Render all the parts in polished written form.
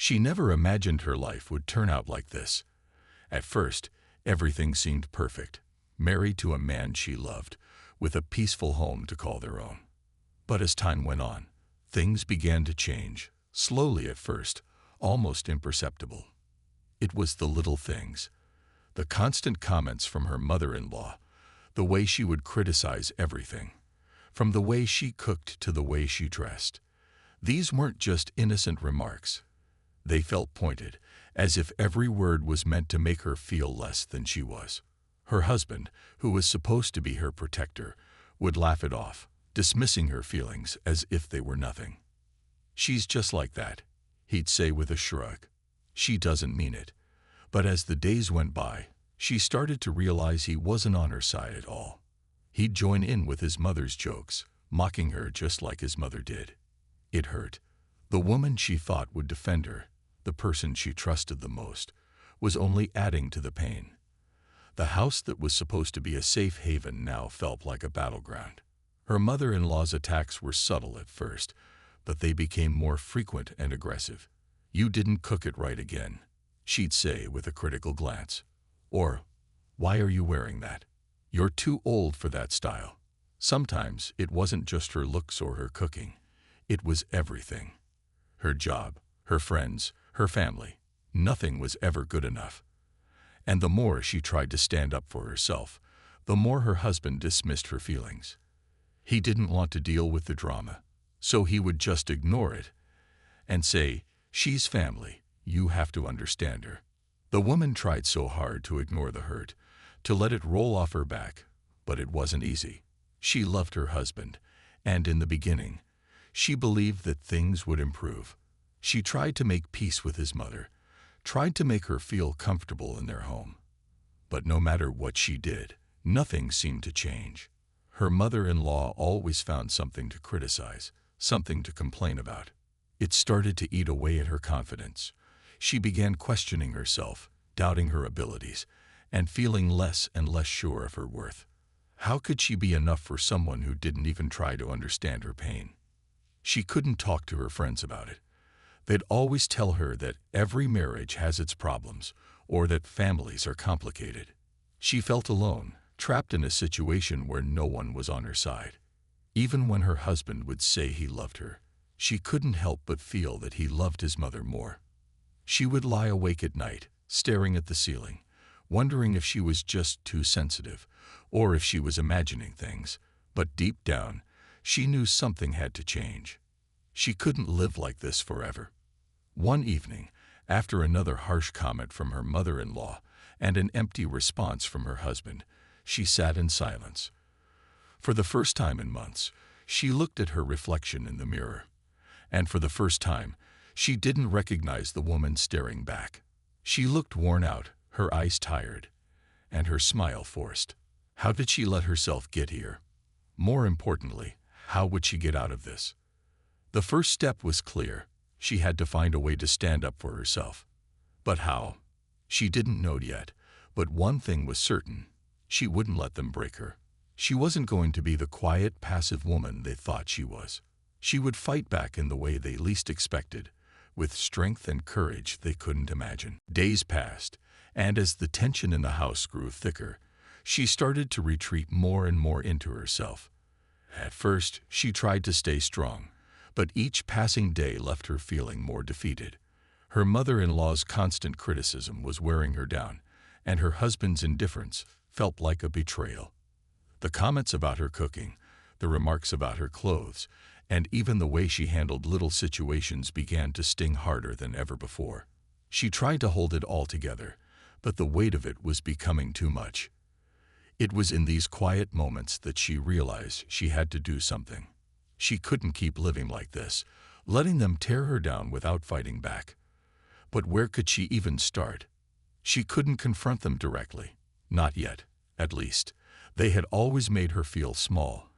She never imagined her life would turn out like this. At first, everything seemed perfect. Married to a man she loved, with a peaceful home to call their own. But as time went on, things began to change, slowly at first, almost imperceptible. It was the little things, the constant comments from her mother-in-law, the way she would criticize everything, from the way she cooked to the way she dressed. These weren't just innocent remarks. They felt pointed, as if every word was meant to make her feel less than she was. Her husband, who was supposed to be her protector, would laugh it off, dismissing her feelings as if they were nothing. "She's just like that," he'd say with a shrug. "She doesn't mean it." But as the days went by, she started to realize he wasn't on her side at all. He'd join in with his mother's jokes, mocking her just like his mother did. It hurt. The woman she thought would defend her, the person she trusted the most, was only adding to the pain. The house that was supposed to be a safe haven now felt like a battleground. Her mother-in-law's attacks were subtle at first, but they became more frequent and aggressive. "You didn't cook it right again," she'd say with a critical glance. Or, "Why are you wearing that? You're too old for that style." Sometimes it wasn't just her looks or her cooking. It was everything. Her job, her friends, her family. Nothing was ever good enough. And the more she tried to stand up for herself, the more her husband dismissed her feelings. He didn't want to deal with the drama, so he would just ignore it and say, "She's family, you have to understand her." The woman tried so hard to ignore the hurt, to let it roll off her back, but it wasn't easy. She loved her husband, and in the beginning, she believed that things would improve. She tried to make peace with his mother, tried to make her feel comfortable in their home. But no matter what she did, nothing seemed to change. Her mother-in-law always found something to criticize, something to complain about. It started to eat away at her confidence. She began questioning herself, doubting her abilities, and feeling less and less sure of her worth. How could she be enough for someone who didn't even try to understand her pain? She couldn't talk to her friends about it. They'd always tell her that every marriage has its problems, or that families are complicated. She felt alone, trapped in a situation where no one was on her side. Even when her husband would say he loved her, she couldn't help but feel that he loved his mother more. She would lie awake at night, staring at the ceiling, wondering if she was just too sensitive, or if she was imagining things. But deep down, she knew something had to change. She couldn't live like this forever. One evening, after another harsh comment from her mother-in-law and an empty response from her husband, she sat in silence. For the first time in months, she looked at her reflection in the mirror. And for the first time, she didn't recognize the woman staring back. She looked worn out, her eyes tired, and her smile forced. How did she let herself get here? More importantly, how would she get out of this? The first step was clear. She had to find a way to stand up for herself. But how? She didn't know yet, but one thing was certain. She wouldn't let them break her. She wasn't going to be the quiet, passive woman they thought she was. She would fight back in the way they least expected, with strength and courage they couldn't imagine. Days passed, and as the tension in the house grew thicker, she started to retreat more and more into herself. At first, she tried to stay strong, but each passing day left her feeling more defeated. Her mother-in-law's constant criticism was wearing her down, and her husband's indifference felt like a betrayal. The comments about her cooking, the remarks about her clothes, and even the way she handled little situations began to sting harder than ever before. She tried to hold it all together, but the weight of it was becoming too much. It was in these quiet moments that she realized she had to do something. She couldn't keep living like this, letting them tear her down without fighting back. But where could she even start? She couldn't confront them directly. Not yet, at least. They had always made her feel small,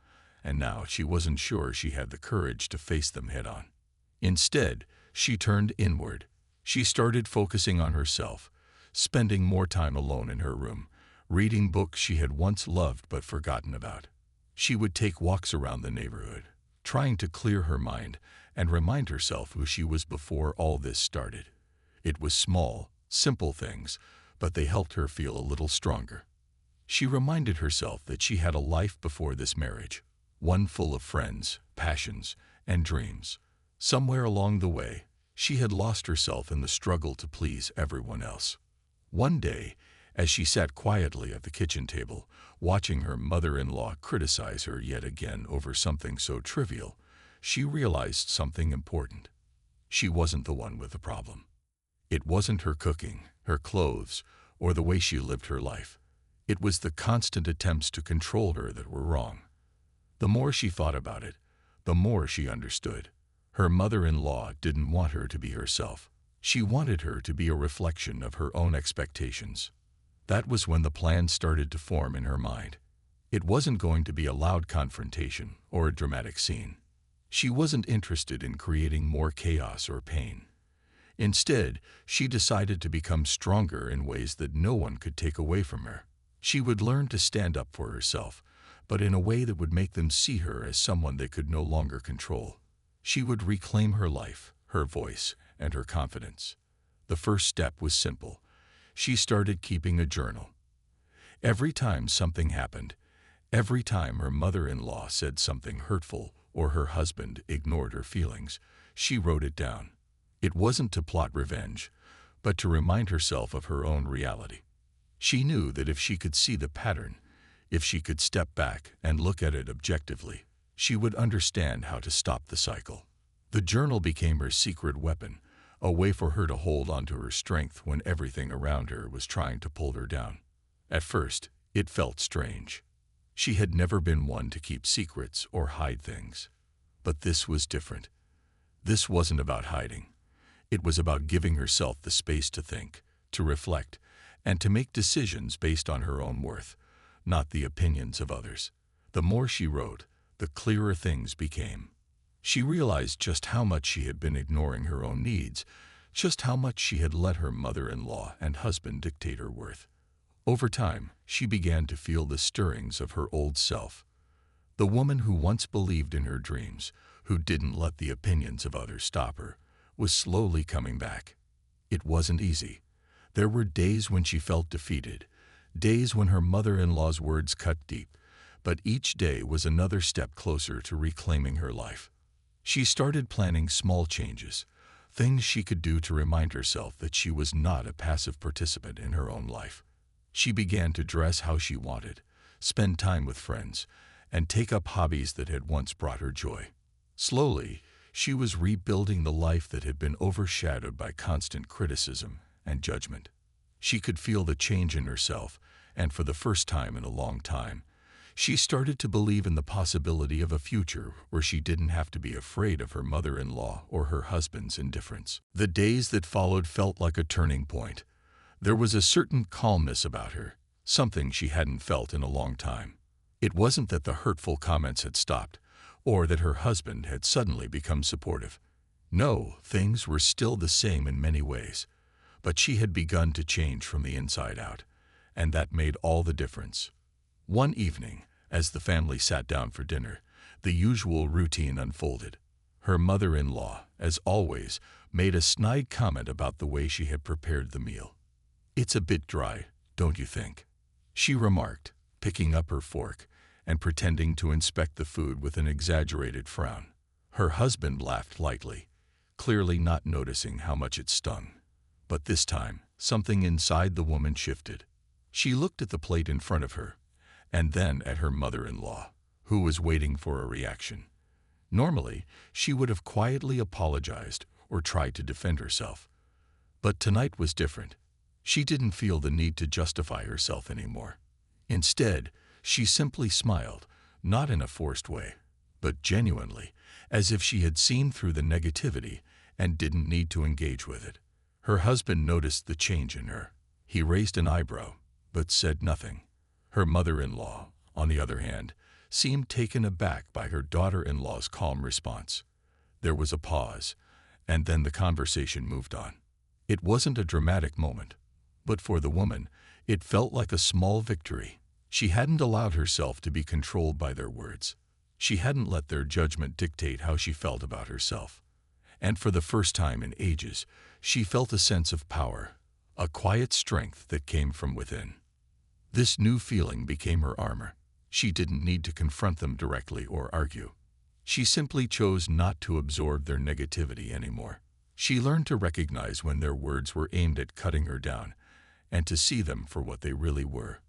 and now she wasn't sure she had the courage to face them head-on. Instead, she turned inward. She started focusing on herself, spending more time alone in her room, reading books she had once loved but forgotten about. She would take walks around the neighborhood, trying to clear her mind and remind herself who she was before all this started. It was small, simple things, but they helped her feel a little stronger. She reminded herself that she had a life before this marriage, one full of friends, passions, and dreams. Somewhere along the way, she had lost herself in the struggle to please everyone else. One day, as she sat quietly at the kitchen table, watching her mother-in-law criticize her yet again over something so trivial, she realized something important. She wasn't the one with the problem. It wasn't her cooking, her clothes, or the way she lived her life. It was the constant attempts to control her that were wrong. The more she thought about it, the more she understood. Her mother-in-law didn't want her to be herself. She wanted her to be a reflection of her own expectations. That was when the plan started to form in her mind. It wasn't going to be a loud confrontation or a dramatic scene. She wasn't interested in creating more chaos or pain. Instead, she decided to become stronger in ways that no one could take away from her. She would learn to stand up for herself, but in a way that would make them see her as someone they could no longer control. She would reclaim her life, her voice, and her confidence. The first step was simple. She started keeping a journal. Every time something happened, every time her mother-in-law said something hurtful or her husband ignored her feelings, she wrote it down. It wasn't to plot revenge, but to remind herself of her own reality. She knew that if she could see the pattern, if she could step back and look at it objectively, she would understand how to stop the cycle. The journal became her secret weapon, a way for her to hold onto her strength when everything around her was trying to pull her down. At first, it felt strange. She had never been one to keep secrets or hide things. But this was different. This wasn't about hiding. It was about giving herself the space to think, to reflect, and to make decisions based on her own worth, not the opinions of others. The more she wrote, the clearer things became. She realized just how much she had been ignoring her own needs, just how much she had let her mother-in-law and husband dictate her worth. Over time, she began to feel the stirrings of her old self. The woman who once believed in her dreams, who didn't let the opinions of others stop her, was slowly coming back. It wasn't easy. There were days when she felt defeated, days when her mother-in-law's words cut deep, but each day was another step closer to reclaiming her life. She started planning small changes, things she could do to remind herself that she was not a passive participant in her own life. She began to dress how she wanted, spend time with friends, and take up hobbies that had once brought her joy. Slowly, she was rebuilding the life that had been overshadowed by constant criticism and judgment. She could feel the change in herself, and for the first time in a long time, she started to believe in the possibility of a future where she didn't have to be afraid of her mother-in-law or her husband's indifference. The days that followed felt like a turning point. There was a certain calmness about her, something she hadn't felt in a long time. It wasn't that the hurtful comments had stopped, or that her husband had suddenly become supportive. No, things were still the same in many ways, but she had begun to change from the inside out, and that made all the difference. One evening, as the family sat down for dinner, the usual routine unfolded. Her mother-in-law, as always, made a snide comment about the way she had prepared the meal. "It's a bit dry, don't you think?" she remarked, picking up her fork and pretending to inspect the food with an exaggerated frown. Her husband laughed lightly, clearly not noticing how much it stung. But this time, something inside the woman shifted. She looked at the plate in front of her, and then at her mother-in-law, who was waiting for a reaction. Normally, she would have quietly apologized or tried to defend herself. But tonight was different. She didn't feel the need to justify herself anymore. Instead, she simply smiled, not in a forced way, but genuinely, as if she had seen through the negativity and didn't need to engage with it. Her husband noticed the change in her. He raised an eyebrow, but said nothing. Her mother-in-law, on the other hand, seemed taken aback by her daughter-in-law's calm response. There was a pause, and then the conversation moved on. It wasn't a dramatic moment, but for the woman, it felt like a small victory. She hadn't allowed herself to be controlled by their words. She hadn't let their judgment dictate how she felt about herself. And for the first time in ages, she felt a sense of power, a quiet strength that came from within. This new feeling became her armor. She didn't need to confront them directly or argue. She simply chose not to absorb their negativity anymore. She learned to recognize when their words were aimed at cutting her down, and to see them for what they really were: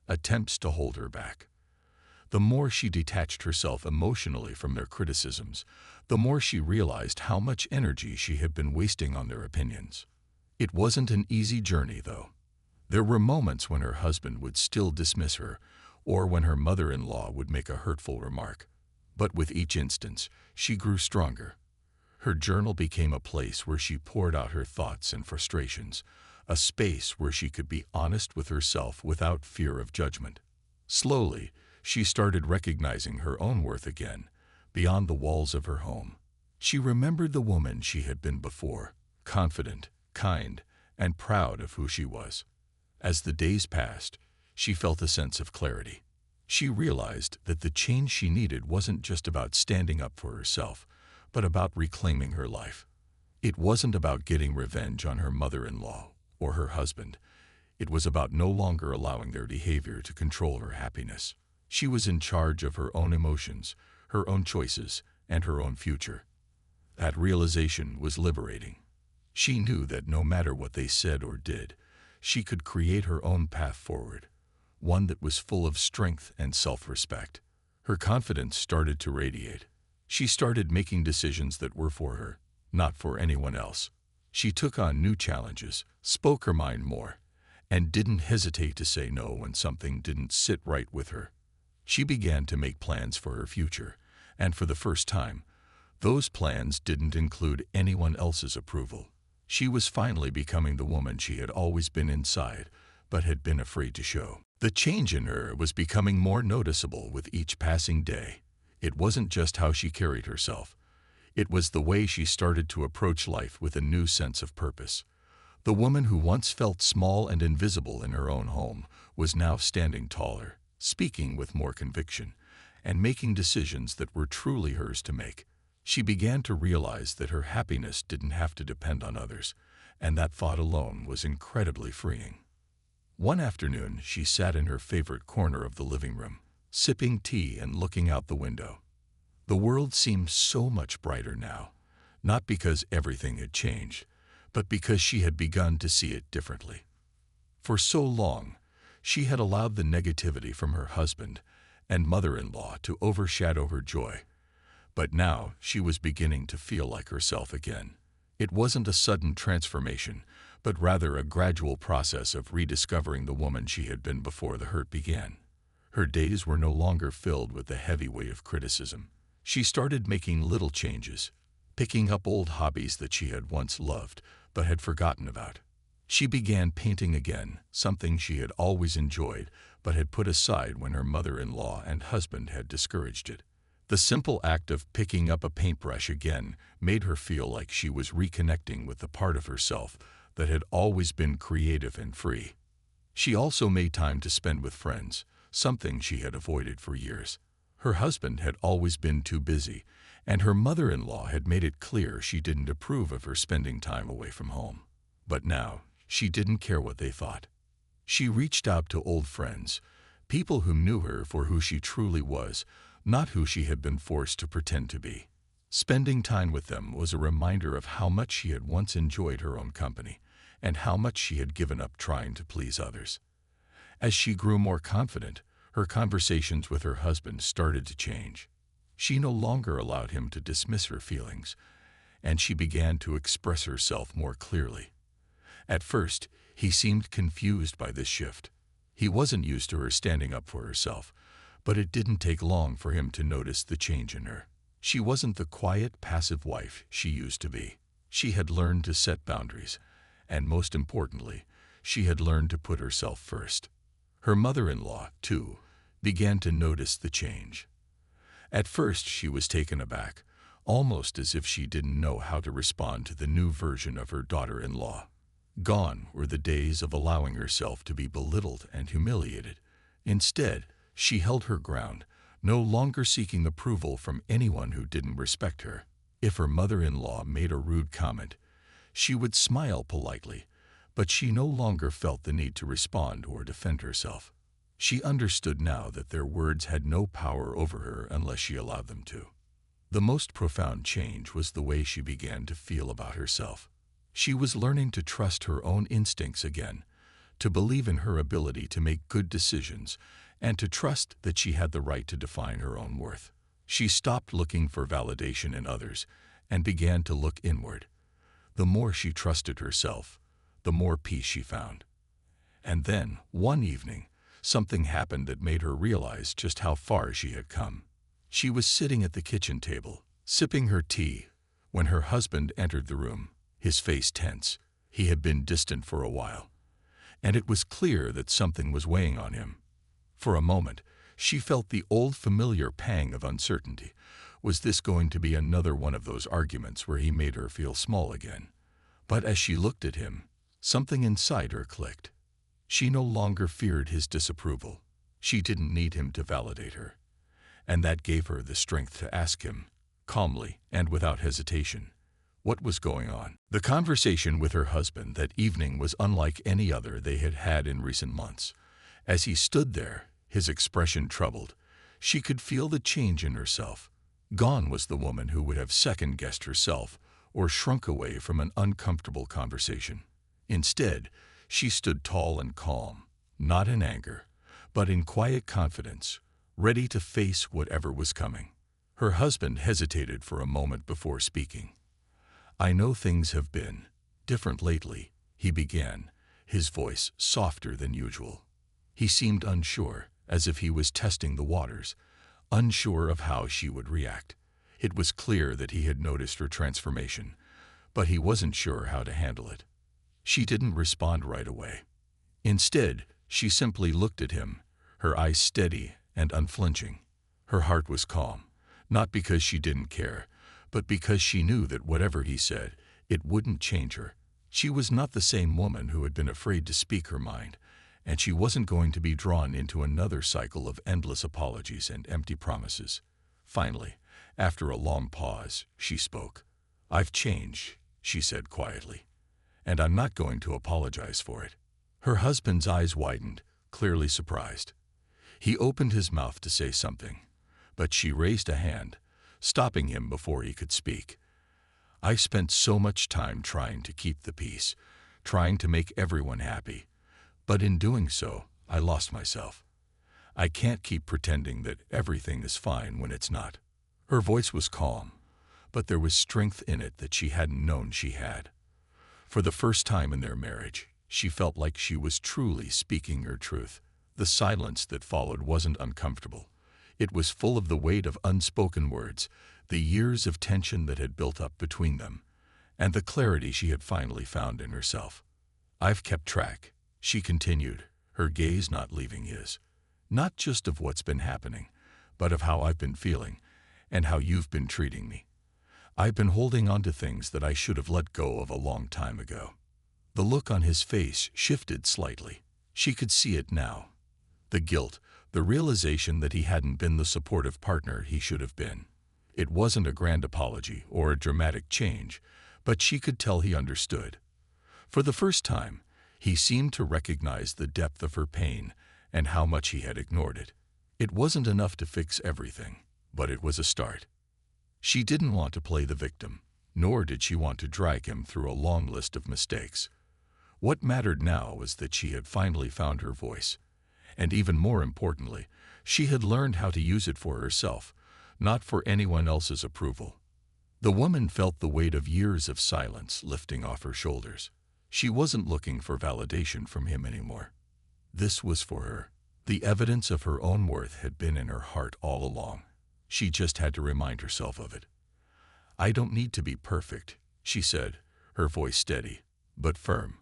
attempts to hold her back. The more she detached herself emotionally from their criticisms, the more she realized how much energy she had been wasting on their opinions. It wasn't an easy journey, though. There were moments when her husband would still dismiss her, or when her mother-in-law would make a hurtful remark. But with each instance, she grew stronger. Her journal became a place where she poured out her thoughts and frustrations, a space where she could be honest with herself without fear of judgment. Slowly, she started recognizing her own worth again, beyond the walls of her home. She remembered the woman she had been before, confident, kind, and proud of who she was. As the days passed, she felt a sense of clarity. She realized that the change she needed wasn't just about standing up for herself, but about reclaiming her life. It wasn't about getting revenge on her mother-in-law or her husband. It was about no longer allowing their behavior to control her happiness. She was in charge of her own emotions, her own choices, and her own future. That realization was liberating. She knew that no matter what they said or did, she could create her own path forward, one that was full of strength and self-respect. Her confidence started to radiate. She started making decisions that were for her, not for anyone else. She took on new challenges, spoke her mind more, and didn't hesitate to say no when something didn't sit right with her. She began to make plans for her future, and for the first time, those plans didn't include anyone else's approval. She was finally becoming the woman she had always been inside, but had been afraid to show. The change in her was becoming more noticeable with each passing day. It wasn't just how she carried herself. It was the way she started to approach life with a new sense of purpose. The woman who once felt small and invisible in her own home was now standing taller, speaking with more conviction, and making decisions that were truly hers to make. She began to realize that her happiness didn't have to depend on others, and that thought alone was incredibly freeing. One afternoon, she sat in her favorite corner of the living room, sipping tea and looking out the window. The world seemed so much brighter now, not because everything had changed, but because she had begun to see it differently. For so long, she had allowed the negativity from her husband and mother-in-law to overshadow her joy. But now she was beginning to feel like herself again. It wasn't a sudden transformation, but rather a gradual process of rediscovering the woman she had been before the hurt began. Her days were no longer filled with the heavy weight of criticism. She started making little changes, picking up old hobbies that she had once loved but had forgotten about. She began painting again, something she had always enjoyed but had put aside when her mother-in-law and husband had discouraged it. The simple act of picking up a paintbrush again made her feel like she was reconnecting with the part of herself that had always been creative and free. She also made time to spend with friends, something she had avoided for years. Her husband had always been too busy, and her mother-in-law had made it clear she didn't approve of her spending time away from home. But now, she didn't care what they thought. She reached out to old friends, people who knew her for who she truly was, not who she had been forced to pretend to be. Spending time with them was a reminder of how much she had once enjoyed her own company, and how much she had given up trying to please others. As she grew more confident, her conversations with her husband started to change. She no longer allowed him to dismiss her feelings, and she began to express herself more clearly. At first, he seemed confused by this shift. He wasn't used to her standing up for herself, but it didn't take long for him to notice the change in her. She wasn't the quiet, passive wife she used to be. She had learned to set boundaries, and most importantly, she had learned to put herself first. Her mother-in-law, too, began to notice the change. At first, she was taken aback, almost as if she didn't know how to respond to the new version of her daughter-in-law. Gone were the days of allowing herself to be belittled and humiliated. Instead, she held her ground, no longer seeking approval from anyone who didn't respect her. If her mother-in-law made a rude comment, she would smile politely, but she no longer felt the need to respond or defend herself. She understood now that their words had no power over her unless she allowed them to. The most profound change was the way she began to feel about herself. She was learning to trust her own instincts again, to believe in her ability to make good decisions, and to trust that she had the right to define her own worth. She stopped looking for validation in others and began to look inward. The more she trusted herself, the more peace she found. And then, one evening, something happened that made her realize just how far she had come. She was sitting at the kitchen table, sipping her tea, when her husband entered the room, his face tense. He had been distant for a while, and it was clear that something was weighing on him. For a moment, she felt the old familiar pang of uncertainty. Was this going to be another one of those arguments where he made her feel small again? But as she looked at him, something inside her clicked. She no longer feared his disapproval. She didn't need him to validate her. And that gave her the strength to ask him, calmly and without hesitation, what was going on. The conversation with her husband that evening was unlike any other they had had in recent months. As he stood there, his expression troubled, she could feel the change in herself. Gone was the woman who would have second-guessed herself or shrunk away from an uncomfortable conversation. Instead, she stood tall and calm, not in anger, but in quiet confidence, ready to face whatever was coming. Her husband hesitated for a moment before speaking. "I know things have been different lately," he began, his voice softer than usual. He seemed unsure, as if he was testing the waters, unsure of how she would react. It was clear that he had noticed her transformation, but he wasn't sure how to handle it. She didn't respond right away. Instead, she simply looked at him, her eyes steady and unflinching. Her heart was calm, not because she didn't care, but because she knew that whatever he said, it wouldn't change her. She was not the same woman who had been afraid to speak her mind, and she wasn't going to be drawn into another cycle of endless apologies and empty promises. Finally, after a long pause, she spoke. "I've changed," she said quietly, "and I'm not going to apologize for it." Her husband's eyes widened, clearly surprised. He opened his mouth to say something, but she raised a hand, stopping him before he could speak. "I've spent so much time trying to keep the peace, trying to make everyone happy. But in doing so, I lost myself. I can't keep pretending that everything is fine when it's not." Her voice was calm, but there was strength in it that she hadn't known she had. For the first time in their marriage, she felt like she was truly speaking her truth. The silence that followed wasn't uncomfortable. It was full of the weight of unspoken words, the years of tension that had built up between them, and the clarity she had finally found in herself. "I've kept track," she continued, her gaze not leaving his. "Not just of what's been happening, but of how I've been feeling and how you've been treating me. I've been holding on to things that I should have let go of a long time ago." The look on his face shifted slightly. She could see it now. The guilt, the realization that he hadn't been the supportive partner he should have been. It wasn't a grand apology or a dramatic change, but she could tell he understood. For the first time, he seemed to recognize the depth of her pain and how much he had ignored it. It wasn't enough to fix everything, but it was a start. She didn't want to play the victim, nor did she want to drag him through a long list of mistakes. What mattered now was that she had finally found her voice, and even more importantly, she had learned how to use it for herself, not for anyone else's approval. The woman felt the weight of years of silence lifting off her shoulders. She wasn't looking for validation from him anymore. This was for her. The evidence of her own worth had been in her heart all along. She just had to remind herself of it. "I don't need to be perfect," she said, her voice steady, but firm.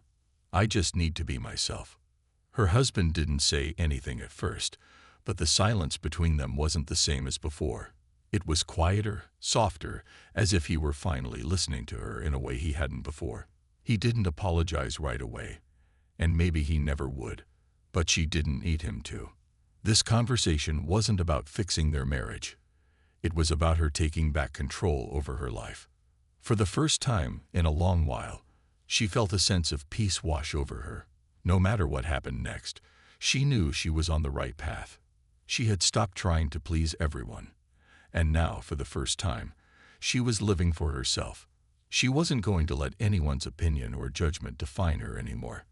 "I just need to be myself." Her husband didn't say anything at first, but the silence between them wasn't the same as before. It was quieter, softer, as if he were finally listening to her in a way he hadn't before. He didn't apologize right away, and maybe he never would, but she didn't need him to. This conversation wasn't about fixing their marriage. It was about her taking back control over her life. For the first time in a long while, she felt a sense of peace wash over her. No matter what happened next, she knew she was on the right path. She had stopped trying to please everyone. And now, for the first time, she was living for herself. She wasn't going to let anyone's opinion or judgment define her anymore.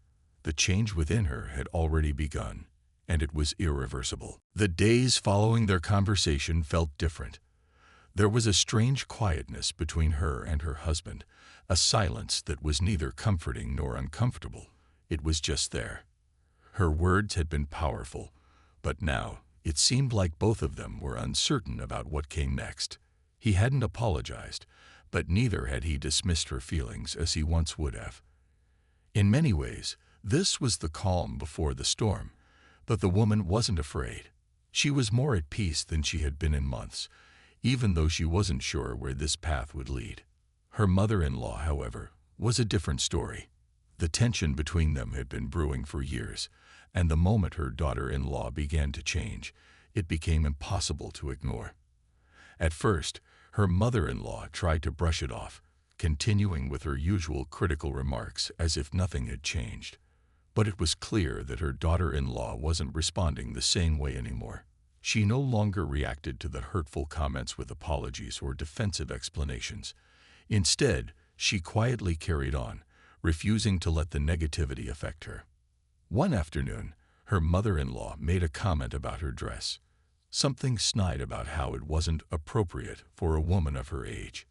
The change within her had already begun, and it was irreversible. The days following their conversation felt different. There was a strange quietness between her and her husband, a silence that was neither comforting nor uncomfortable. It was just there. Her words had been powerful, but now it seemed like both of them were uncertain about what came next. He hadn't apologized, but neither had he dismissed her feelings as he once would have. In many ways, this was the calm before the storm, but the woman wasn't afraid. She was more at peace than she had been in months, even though she wasn't sure where this path would lead. Her mother-in-law, however, was a different story. The tension between them had been brewing for years, and the moment her daughter-in-law began to change, it became impossible to ignore. At first, her mother-in-law tried to brush it off, continuing with her usual critical remarks as if nothing had changed. But it was clear that her daughter-in-law wasn't responding the same way anymore. She no longer reacted to the hurtful comments with apologies or defensive explanations. Instead, she quietly carried on, refusing to let the negativity affect her. One afternoon, her mother-in-law made a comment about her dress, something snide about how it wasn't appropriate for a woman of her age.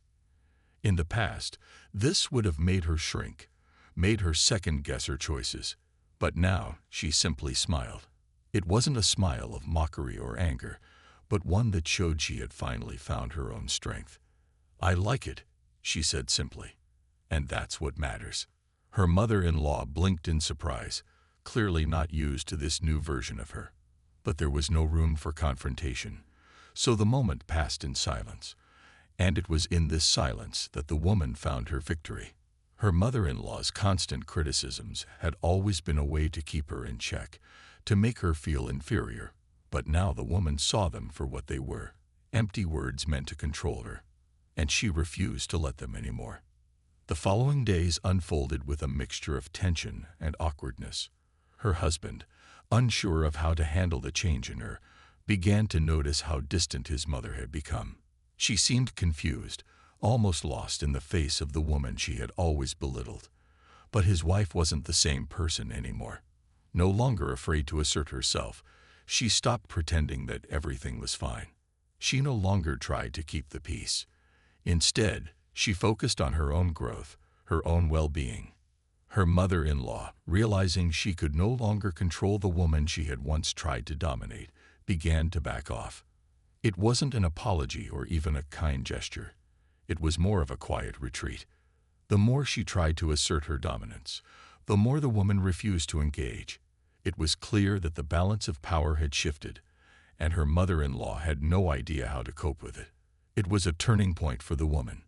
In the past, this would have made her shrink, made her second-guess her choices, but now she simply smiled. It wasn't a smile of mockery or anger, but one that showed she had finally found her own strength. "I like it," she said simply, "and that's what matters." Her mother-in-law blinked in surprise, clearly not used to this new version of her. But there was no room for confrontation, so the moment passed in silence, and it was in this silence that the woman found her victory. Her mother-in-law's constant criticisms had always been a way to keep her in check, to make her feel inferior, but now the woman saw them for what they were, empty words meant to control her, and she refused to let them anymore. The following days unfolded with a mixture of tension and awkwardness. Her husband, unsure of how to handle the change in her, began to notice how distant his mother had become. She seemed confused, almost lost in the face of the woman she had always belittled. But his wife wasn't the same person anymore. No longer afraid to assert herself, she stopped pretending that everything was fine. She no longer tried to keep the peace. Instead, she focused on her own growth, her own well-being. Her mother-in-law, realizing she could no longer control the woman she had once tried to dominate, began to back off. It wasn't an apology or even a kind gesture. It was more of a quiet retreat. The more she tried to assert her dominance, the more the woman refused to engage. It was clear that the balance of power had shifted, and her mother-in-law had no idea how to cope with it. It was a turning point for the woman.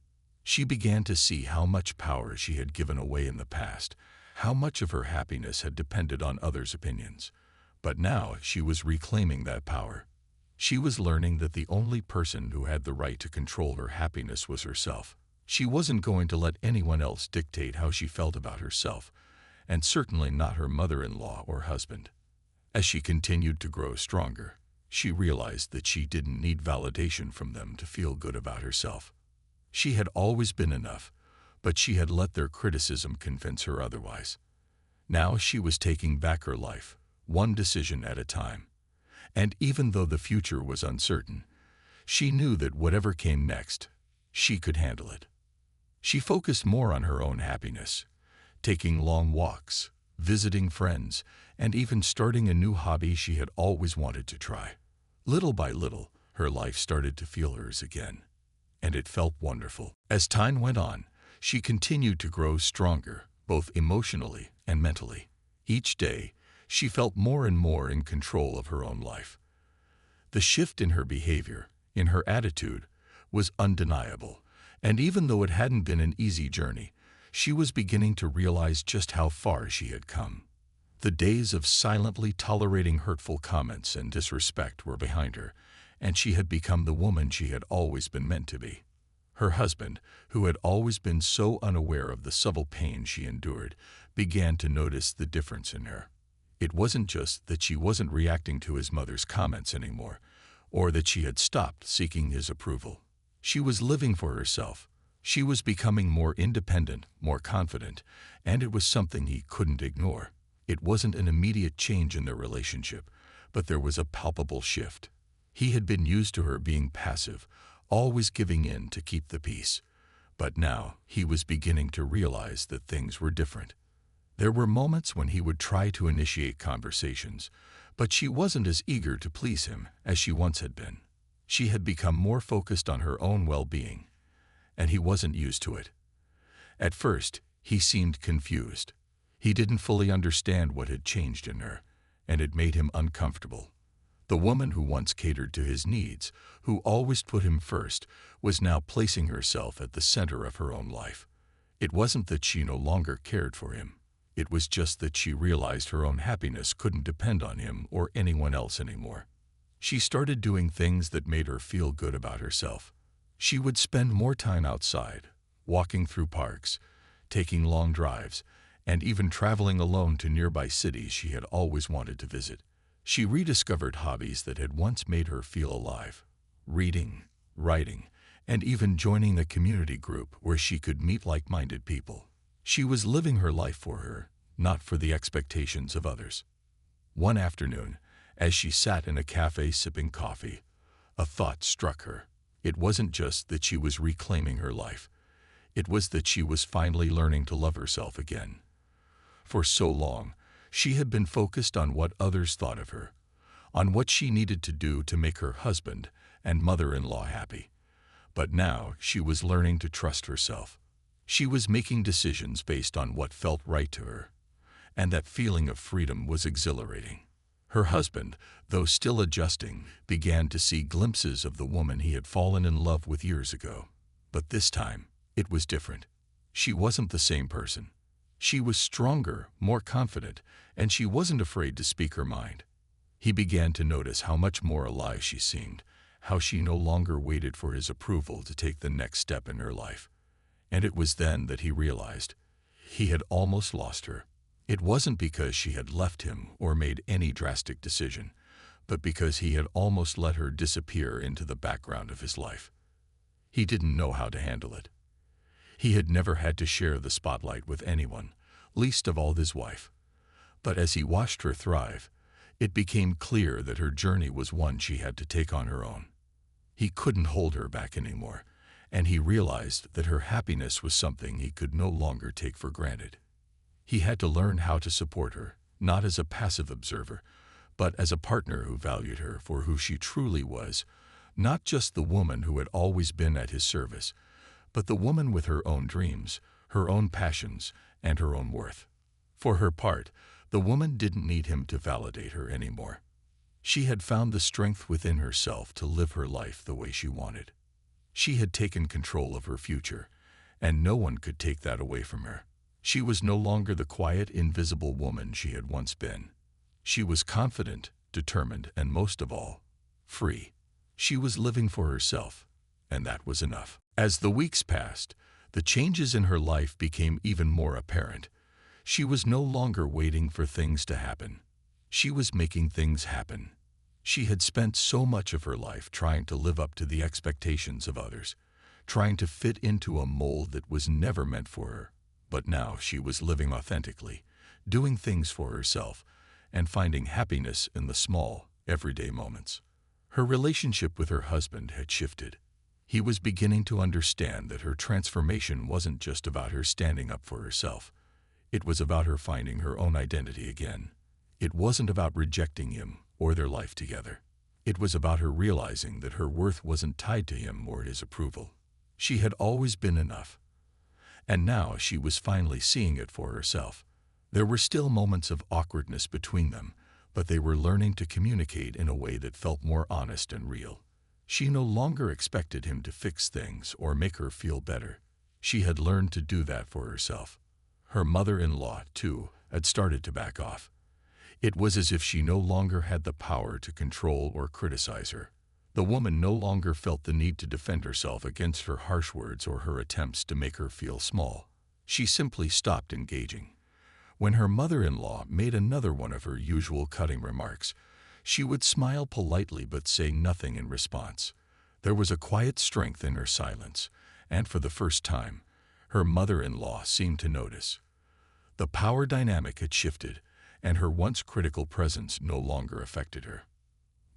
She began to see how much power she had given away in the past, how much of her happiness had depended on others' opinions. But now she was reclaiming that power. She was learning that the only person who had the right to control her happiness was herself. She wasn't going to let anyone else dictate how she felt about herself, and certainly not her mother-in-law or husband. As she continued to grow stronger, she realized that she didn't need validation from them to feel good about herself. She had always been enough, but she had let their criticism convince her otherwise. Now she was taking back her life, one decision at a time. And even though the future was uncertain, she knew that whatever came next, she could handle it. She focused more on her own happiness, taking long walks, visiting friends, and even starting a new hobby she had always wanted to try. Little by little, her life started to feel hers again, and it felt wonderful. As time went on, she continued to grow stronger, both emotionally and mentally. Each day, she felt more and more in control of her own life. The shift in her behavior, in her attitude, was undeniable, and even though it hadn't been an easy journey, she was beginning to realize just how far she had come. The days of silently tolerating hurtful comments and disrespect were behind her, and she had become the woman she had always been meant to be. Her husband, who had always been so unaware of the subtle pain she endured, began to notice the difference in her. It wasn't just that she wasn't reacting to his mother's comments anymore, or that she had stopped seeking his approval. She was living for herself. She was becoming more independent, more confident, and it was something he couldn't ignore. It wasn't an immediate change in their relationship, but there was a palpable shift. He had been used to her being passive, always giving in to keep the peace. But now he was beginning to realize that things were different. There were moments when he would try to initiate conversations, but she wasn't as eager to please him as she once had been. She had become more focused on her own well-being, and he wasn't used to it. At first, he seemed confused. He didn't fully understand what had changed in her, and it made him uncomfortable. The woman who once catered to his needs, who always put him first, was now placing herself at the center of her own life. It wasn't that she no longer cared for him. It was just that she realized her own happiness couldn't depend on him or anyone else anymore. She started doing things that made her feel good about herself. She would spend more time outside, walking through parks, taking long drives, and even traveling alone to nearby cities she had always wanted to visit. She rediscovered hobbies that had once made her feel alive: reading, writing, and even joining a community group where she could meet like-minded people. She was living her life for her, not for the expectations of others. One afternoon, as she sat in a cafe sipping coffee, a thought struck her. It wasn't just that she was reclaiming her life. It was that she was finally learning to love herself again. For so long, she had been focused on what others thought of her, on what she needed to do to make her husband and mother-in-law happy. But now she was learning to trust herself. She was making decisions based on what felt right to her, and that feeling of freedom was exhilarating. Her husband, though still adjusting, began to see glimpses of the woman he had fallen in love with years ago. But this time, it was different. She wasn't the same person. She was stronger, more confident, and she wasn't afraid to speak her mind. He began to notice how much more alive she seemed, how she no longer waited for his approval to take the next step in her life. And it was then that he realized he had almost lost her. It wasn't because she had left him or made any drastic decision, but because he had almost let her disappear into the background of his life. He didn't know how to handle it. He had never had to share the spotlight with anyone, least of all his wife. But as he watched her thrive, it became clear that her journey was one she had to take on her own. He couldn't hold her back anymore, and he realized that her happiness was something he could no longer take for granted. He had to learn how to support her, not as a passive observer, but as a partner who valued her for who she truly was, not just the woman who had always been at his service, but the woman with her own dreams, her own passions, and her own worth. For her part, the woman didn't need him to validate her anymore. She had found the strength within herself to live her life the way she wanted. She had taken control of her future, and no one could take that away from her. She was no longer the quiet, invisible woman she had once been. She was confident, determined, and most of all, free. She was living for herself, and that was enough. As the weeks passed, the changes in her life became even more apparent. She was no longer waiting for things to happen. She was making things happen. She had spent so much of her life trying to live up to the expectations of others, trying to fit into a mold that was never meant for her. But now she was living authentically, doing things for herself, and finding happiness in the small, everyday moments. Her relationship with her husband had shifted. He was beginning to understand that her transformation wasn't just about her standing up for herself. It was about her finding her own identity again. It wasn't about rejecting him or their life together. It was about her realizing that her worth wasn't tied to him or his approval. She had always been enough, and now she was finally seeing it for herself. There were still moments of awkwardness between them, but they were learning to communicate in a way that felt more honest and real. She no longer expected him to fix things or make her feel better. She had learned to do that for herself. Her mother-in-law, too, had started to back off. It was as if she no longer had the power to control or criticize her. The woman no longer felt the need to defend herself against her harsh words or her attempts to make her feel small. She simply stopped engaging. When her mother-in-law made another one of her usual cutting remarks, she would smile politely but say nothing in response. There was a quiet strength in her silence, and for the first time, her mother-in-law seemed to notice. The power dynamic had shifted, and her once critical presence no longer affected her.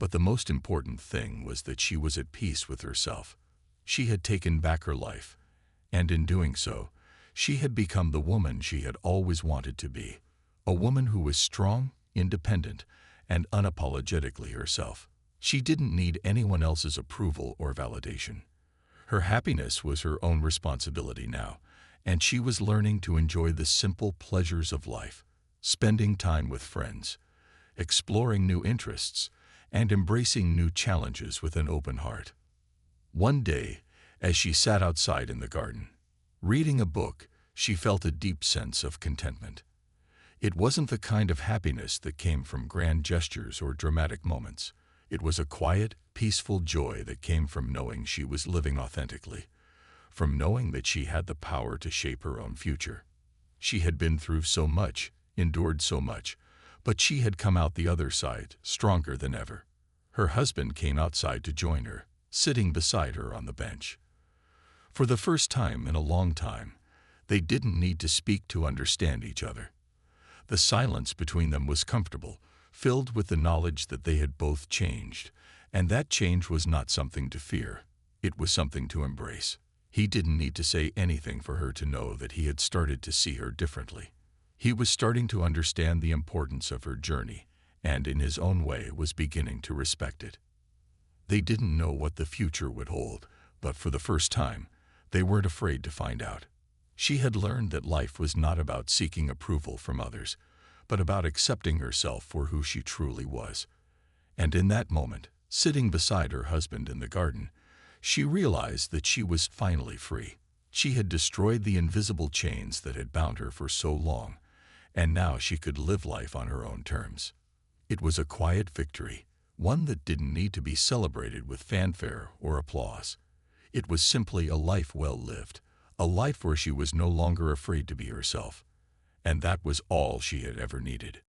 But the most important thing was that she was at peace with herself. She had taken back her life, and in doing so, she had become the woman she had always wanted to be, a woman who was strong, independent, and unapologetically herself. She didn't need anyone else's approval or validation. Her happiness was her own responsibility now, and she was learning to enjoy the simple pleasures of life, spending time with friends, exploring new interests, and embracing new challenges with an open heart. One day, as she sat outside in the garden, reading a book, she felt a deep sense of contentment. It wasn't the kind of happiness that came from grand gestures or dramatic moments. It was a quiet, peaceful joy that came from knowing she was living authentically, from knowing that she had the power to shape her own future. She had been through so much, endured so much, but she had come out the other side, stronger than ever. Her husband came outside to join her, sitting beside her on the bench. For the first time in a long time, they didn't need to speak to understand each other. The silence between them was comfortable, filled with the knowledge that they had both changed, and that change was not something to fear. It was something to embrace. He didn't need to say anything for her to know that he had started to see her differently. He was starting to understand the importance of her journey, and in his own way was beginning to respect it. They didn't know what the future would hold, but for the first time, they weren't afraid to find out. She had learned that life was not about seeking approval from others, but about accepting herself for who she truly was. And in that moment, sitting beside her husband in the garden, she realized that she was finally free. She had destroyed the invisible chains that had bound her for so long, and now she could live life on her own terms. It was a quiet victory, one that didn't need to be celebrated with fanfare or applause. It was simply a life well lived, a life where she was no longer afraid to be herself. And that was all she had ever needed.